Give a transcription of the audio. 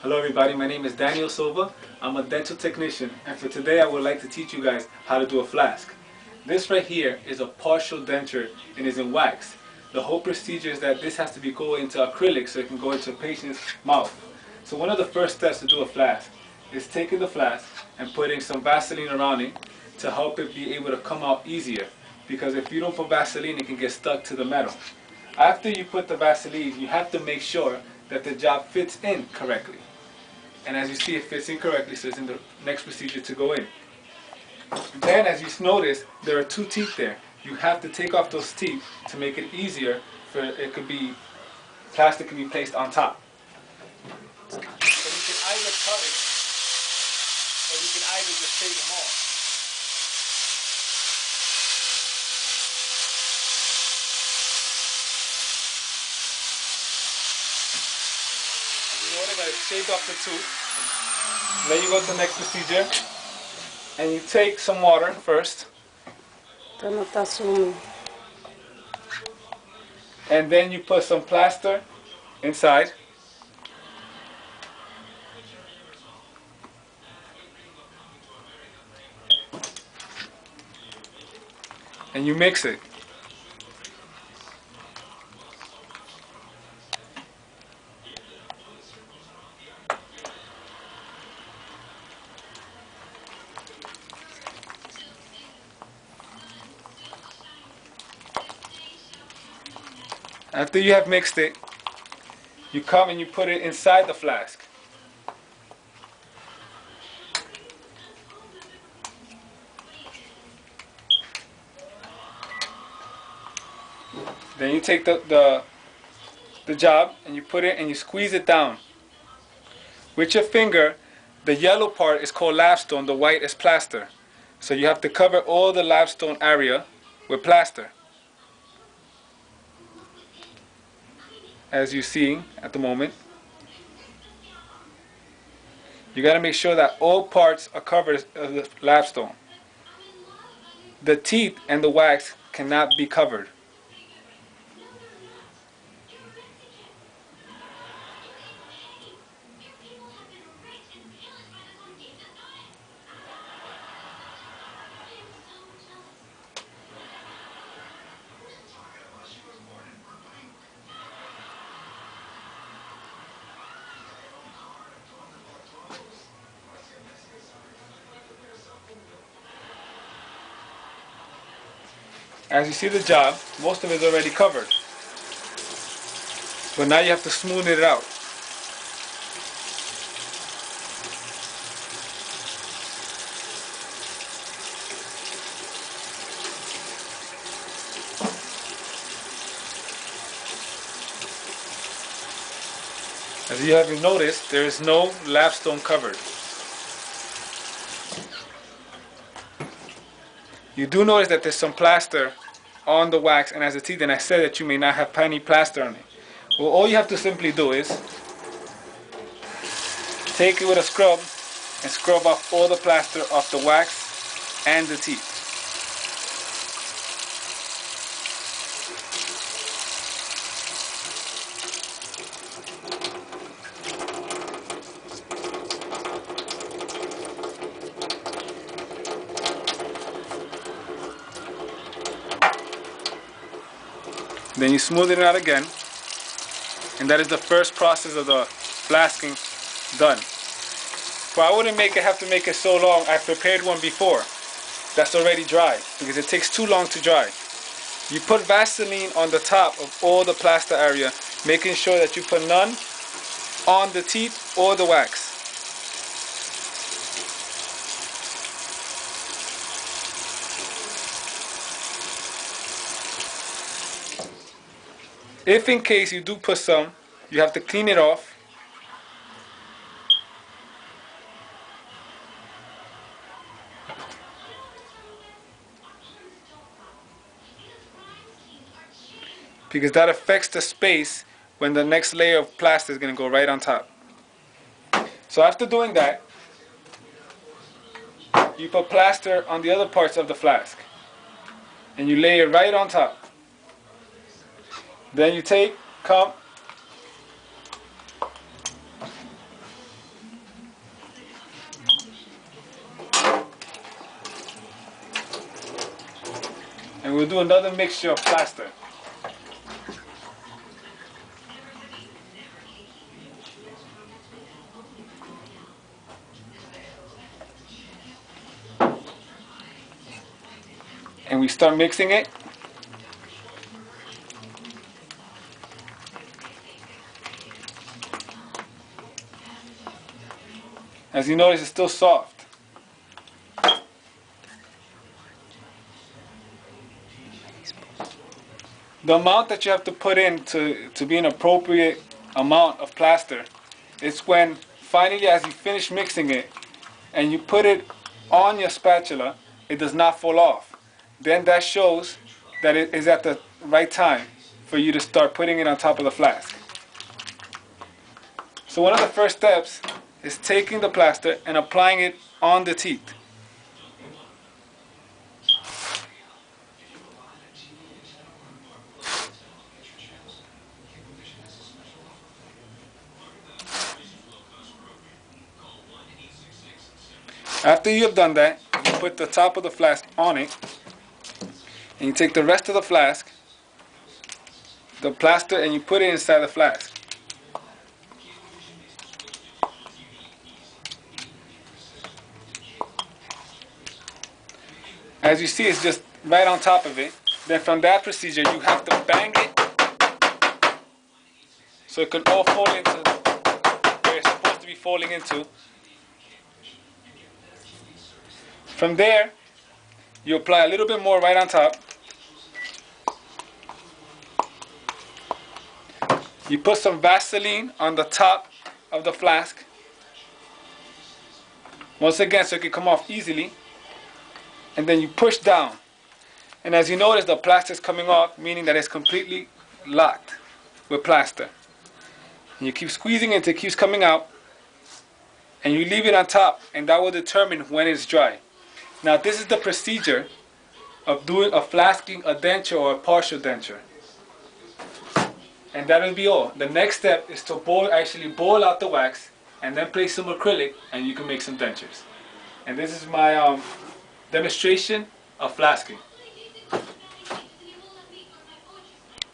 Hello everybody, my name is Daniel Silva. I'm a dental technician, and for today I would like to teach you guys how to do a flask. This right here is a partial denture and is in wax. The whole procedure is that this has to be going into acrylic so it can go into a patient's mouth. So one of the first steps to do a flask is taking the flask and putting some Vaseline around it to help it be able to come out easier, because if you don't put Vaseline it can get stuck to the metal. After you put the Vaseline, you have to make sure that the job fits in correctly. And as you see, it fits in correctly, so it's in the next procedure to go in. Then, as you notice, there are two teeth there. You have to take off those teeth to make it easier for plastic can be placed on top. So you can either cut it, or you can either just take them off. You notice that it's shaved off the tooth. Then you go to the next procedure, and you take some water first, and then you put some plaster inside, and you mix it. After you have mixed it, you come and you put it inside the flask. Then you take the job and you put it and you squeeze it down. With your finger, the yellow part is called lapstone, the white is plaster. So you have to cover all the lapstone area with plaster, as you see at the moment. You got to make sure that all parts are covered of the lapstone. The teeth and the wax cannot be covered. As you see the job, most of it is already covered. But now you have to smooth it out. As you have noticed, there is no lapstone covered. You do notice that there's some plaster on the wax and as the teeth, and I said that you may not have any plaster on it. Well, all you have to simply do is take it with a scrub and scrub off all the plaster off the wax and the teeth. Then you smooth it out again, and that is the first process of the flasking done. But I wouldn't have to make it so long. I prepared one before that's already dry, because it takes too long to dry. You put Vaseline on the top of all the plaster area, making sure that you put none on the teeth or the wax. If in case you do put some, you have to clean it off. Because that affects the space when the next layer of plaster is going to go right on top. So after doing that, you put plaster on the other parts of the flask. And you lay it right on top. Then you come And we'll do another mixture of plaster. And we start mixing it. As you notice, it's still soft. The amount that you have to put in to be an appropriate amount of plaster is when finally, as you finish mixing it and you put it on your spatula, it does not fall off. Then that shows that it is at the right time for you to start putting it on top of the flask. So one of the first steps is taking the plaster and applying it on the teeth. After you have done that, you put the top of the flask on it, and you take the rest of the flask, the plaster, and you put it inside the flask. As you see, it's just right on top of it. Then from that procedure, you have to bang it so it can all fall into where it's supposed to be falling into. From there, you apply a little bit more right on top. You put some Vaseline on the top of the flask. Once again, so it can come off easily. And then you push down. And as you notice, the plaster is coming off, meaning that it's completely locked with plaster. And you keep squeezing it until it keeps coming out. And you leave it on top, and that will determine when it's dry. Now this is the procedure of doing a flasking, a denture, or a partial denture. And that will be all. The next step is to actually boil out the wax and then place some acrylic, and you can make some dentures. And this is my demonstration of flasking.